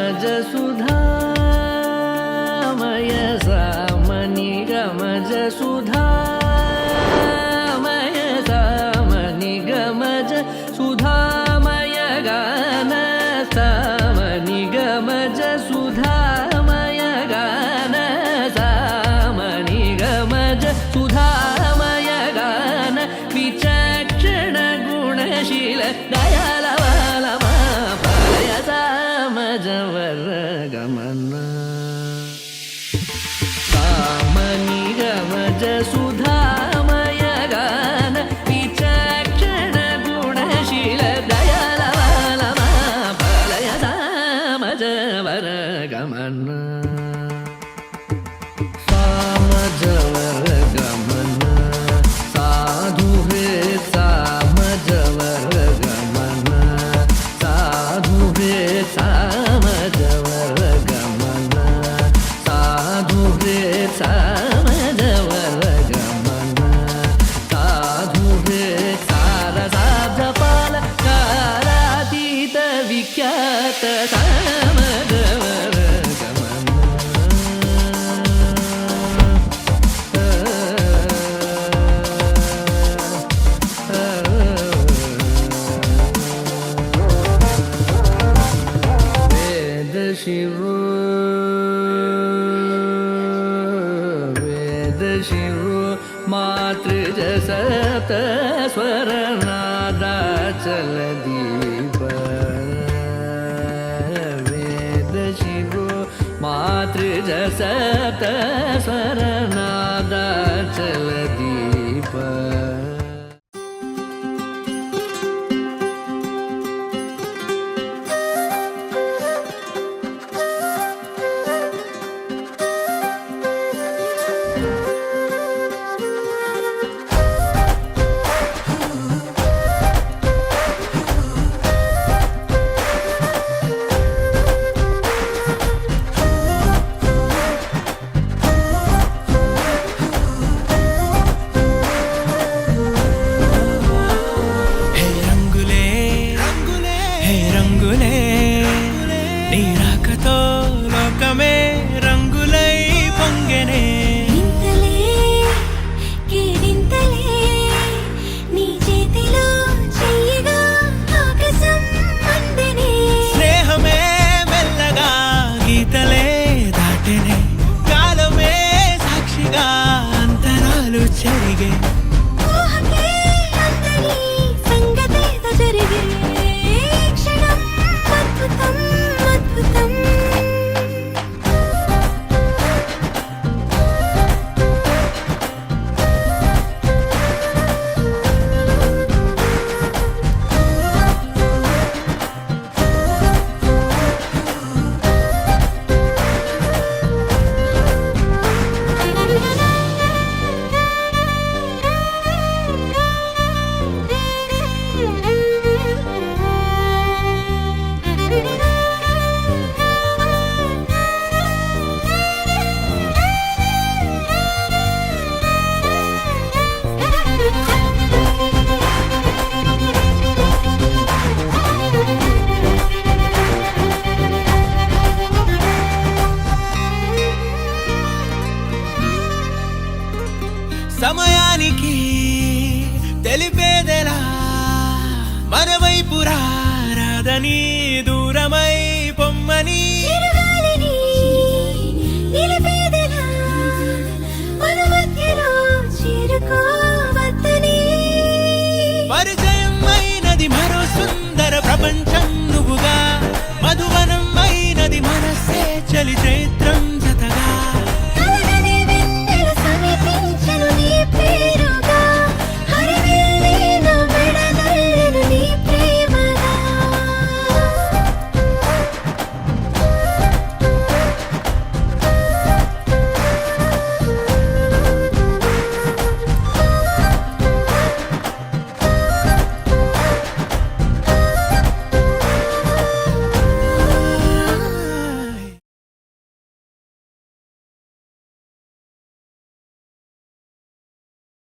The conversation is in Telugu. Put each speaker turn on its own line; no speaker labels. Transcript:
గమజ సుధామయ సామని గమజ సుధామయ సామని గమజ సుధామయ గాన సామని గమజ సుధామయ గాన సామని గమజ సుధామయ గాన విచక్షణ గుణశీల దయాల జవర గమన సామని గమజ సుధామయ గాన విచక్షణ గుణశీల దయాల ఫలయ సామజవర గమన సామజవర గమన సాధు హే సామజవర గమన సాధు హే విఖ్యాత సామజవర గమన వేద శివో మాతృజ సప్త స్వరనాదాచల దీప వేద శివో మాతృజ సప్త స్వరనాదాచల దీప
నీరాకతో లోకమే రంగులై పొంగెనే
ఇంతలే కేరింతలే నీ చేతిలో చెయ్యగా ఆకాశం అందెనే
స్నేహమే మెల్లగా గీతలే దాటెనే కాలమే సాక్షిగా అంతరాలు చెరిగే
ఊహకే అందని సంగతేదో జరిగే క్షణం అద్భుతం అద్భుతం
సమయానికి తెలిపేదెలా మన వైపు రాదని దూరమై పొమ్మని